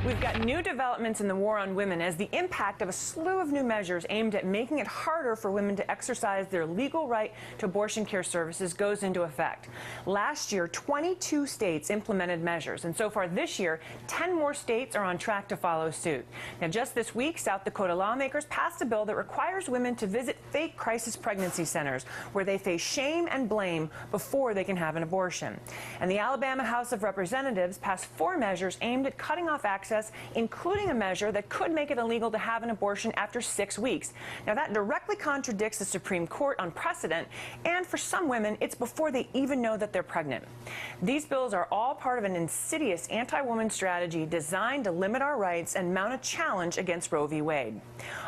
We've got new developments in the war on women as the impact of a slew of new measures aimed at making it harder for women to exercise their legal right to abortion care services goes into effect. Last year, 22 states implemented measures, and so far this year, 10 more states are on track to follow suit. Now, just this week, South Dakota lawmakers passed a bill that requires women to visit fake crisis pregnancy centers where they face shame and blame before they can have an abortion. And the Alabama House of Representatives passed 4 measures aimed at cutting off access, including a measure that could make it illegal to have an abortion after 6 weeks. Now, that directly contradicts the Supreme Court on precedent, and for some women, it's before they even know that they're pregnant. These bills are all part of an insidious anti-woman strategy designed to limit our rights and mount a challenge against Roe v. Wade.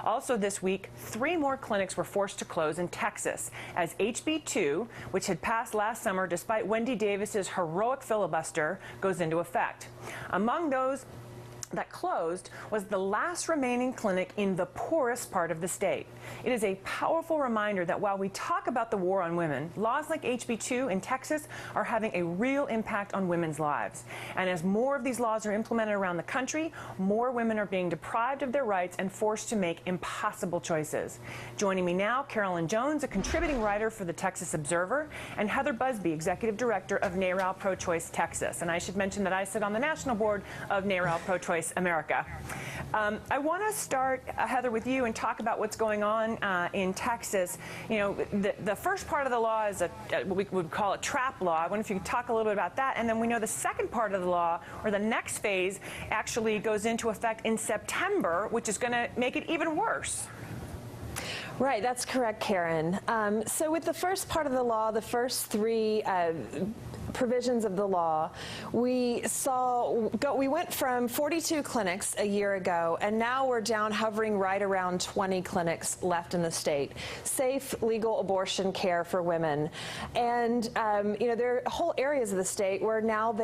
Also this week, 3 more clinics were forced to close in Texas as HB 2, which had passed last summer despite Wendy Davis's heroic filibuster, goes into effect. Among those that closed was the last remaining clinic in the poorest part of the state. It is a powerful reminder that while we talk about the war on women, laws like HB 2 in Texas are having a real impact on women's lives. And as more of these laws are implemented around the country, more women are being deprived of their rights and forced to make impossible choices. Joining me now, Carolyn Jones, a contributing writer for the Texas Observer, and Heather Busby, executive director of NARAL Pro-Choice Texas. And I should mention that I sit on the national board of NARAL Pro-Choice America. I want to start, Heather, with you and talk about what's going on in Texas. You know, the first part of the law is what we would call a trap law. I wonder if you could talk a little bit about that. And then we know the second part of the law, or the next phase, actually goes into effect in September, which is going to make it even worse. Right, that's correct, Karen. So with the first part of the law, the first 3 provisions of the law, we went from 42 clinics a year ago, and now we're down hovering right around 20 clinics left in the state. Safe, legal abortion care for women. And you know, there are whole areas of the state where now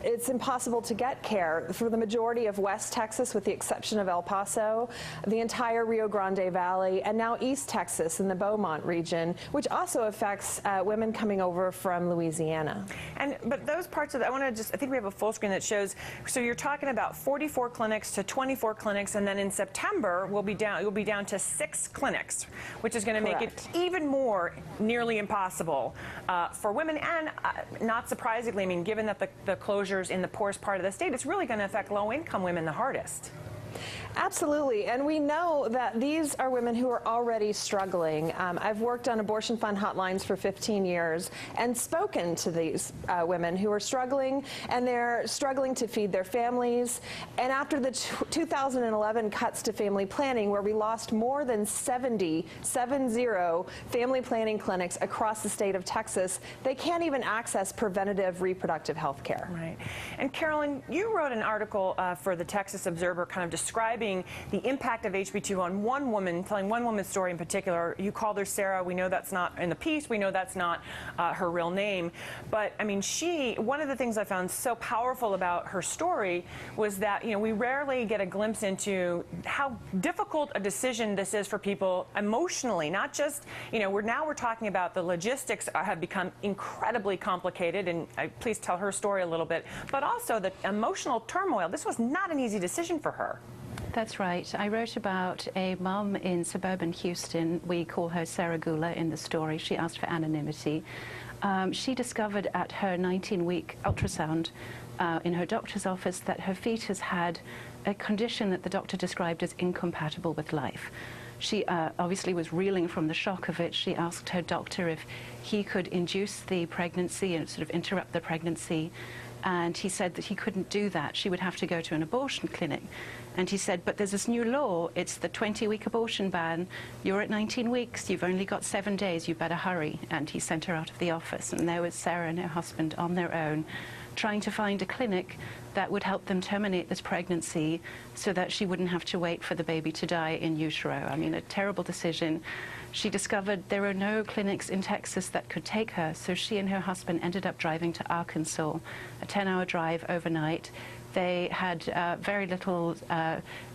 it's impossible to get care. For the majority of West Texas, with the exception of El Paso, the entire Rio Grande Valley, and now East Texas in the Beaumont region, which also affects women coming over from Louisiana. But those parts of that, I think we have a full screen that shows, so you're talking about 44 clinics to 24 clinics, and then in September, you'll be down to 6 clinics, which is going to make it even more nearly impossible for women. And not surprisingly, I mean, given that the closures in the poorest part of the state, it's really going to affect low-income women the hardest. Absolutely, and we know that these are women who are already struggling. I've worked on abortion fund hotlines for 15 years and spoken to these women who are struggling, and they're struggling to feed their families. And after the 2011 cuts to family planning, where we lost more than 70 family planning clinics across the state of Texas, they can't even access preventative reproductive health care. Right. And Carolyn, you wrote an article for the Texas Observer kind of describing the impact of HB 2 on one woman, telling one woman's story in particular. You called her Sarah. We know that's not in the piece. We know that's not her real name. But, I mean, one of the things I found so powerful about her story was that, you know, we rarely get a glimpse into how difficult a decision this is for people emotionally, not just, you know, we're talking about the logistics have become incredibly complicated, and please tell her story a little bit, but also the emotional turmoil. This was not an easy decision for her. That's right. I wrote about a mum in suburban Houston. We call her Sarah Gula in the story. She asked for anonymity. She discovered at her 19-week ultrasound in her doctor's office that her fetus had a condition that the doctor described as incompatible with life. She obviously was reeling from the shock of it. She asked her doctor if he could induce the pregnancy and sort of interrupt the pregnancy. And he said that he couldn't do that. She would have to go to an abortion clinic. And he said, but there's this new law. It's the 20-week abortion ban. You're at 19 weeks. You've only got 7 days. You better hurry. And he sent her out of the office. And there was Sarah and her husband on their own, trying to find a clinic that would help them terminate this pregnancy so that she wouldn't have to wait for the baby to die in utero. I mean, a terrible decision. She discovered there are no clinics in Texas that could take her, so she and her husband ended up driving to Arkansas, a 10-hour drive overnight. They had very little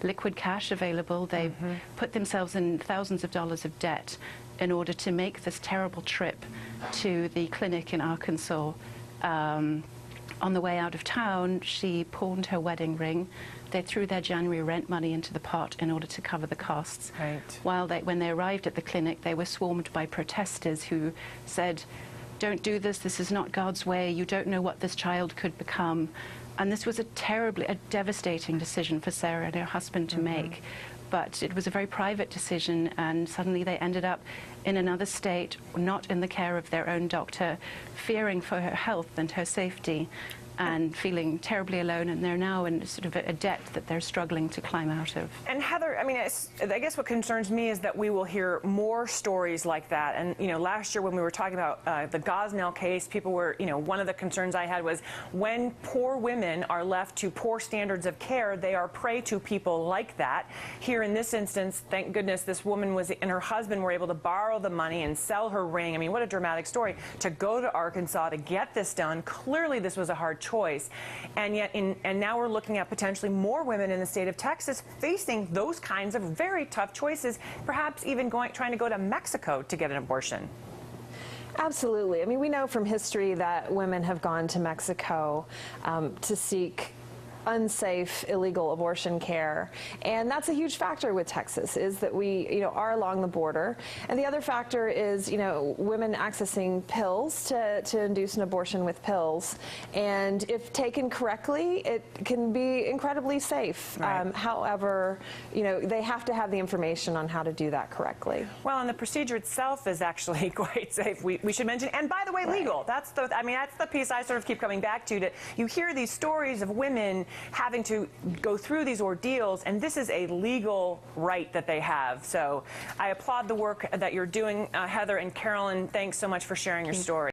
liquid cash available. They put themselves in thousands of dollars of debt in order to make this terrible trip to the clinic in Arkansas. On the way out of town, she pawned her wedding ring. They threw their January rent money into the pot in order to cover the costs. Right. When they arrived at the clinic, they were swarmed by protesters who said, "Don't do this, this is not God's way, you don't know what this child could become." And this was a devastating decision for Sarah and her husband to make. But it was a very private decision, and suddenly they ended up in another state, not in the care of their own doctor, fearing for her health and her safety, and feeling terribly alone, and they're now in sort of a debt that they're struggling to climb out of. And Heather, I mean, I guess what concerns me is that we will hear more stories like that. And, you know, last year when we were talking about the Gosnell case, people were, you know, one of the concerns I had was when poor women are left to poor standards of care, they are prey to people like that. Here in this instance, thank goodness this woman and her husband were able to borrow the money and sell her ring. I mean, what a dramatic story to go to Arkansas to get this done. Clearly this was a hard choice, and yet now we're looking at potentially more women in the state of Texas facing those kinds of very tough choices, perhaps even trying to go to Mexico to get an abortion. Absolutely. I mean, we know from history that women have gone to Mexico to seek unsafe, illegal abortion care, and that's a huge factor with Texas, is that we, you know, are along the border. And the other factor is, you know, women accessing pills to induce an abortion with pills, and if taken correctly, it can be incredibly safe. Right. However, you know, they have to have the information on how to do that correctly. Well, and the procedure itself is actually quite safe. We should mention, and by the way, legal. That's the piece I sort of keep coming back to. You hear these stories of women having to go through these ordeals, and this is a legal right that they have. So I applaud the work that you're doing, Heather and Carolyn. Thanks so much for sharing your story.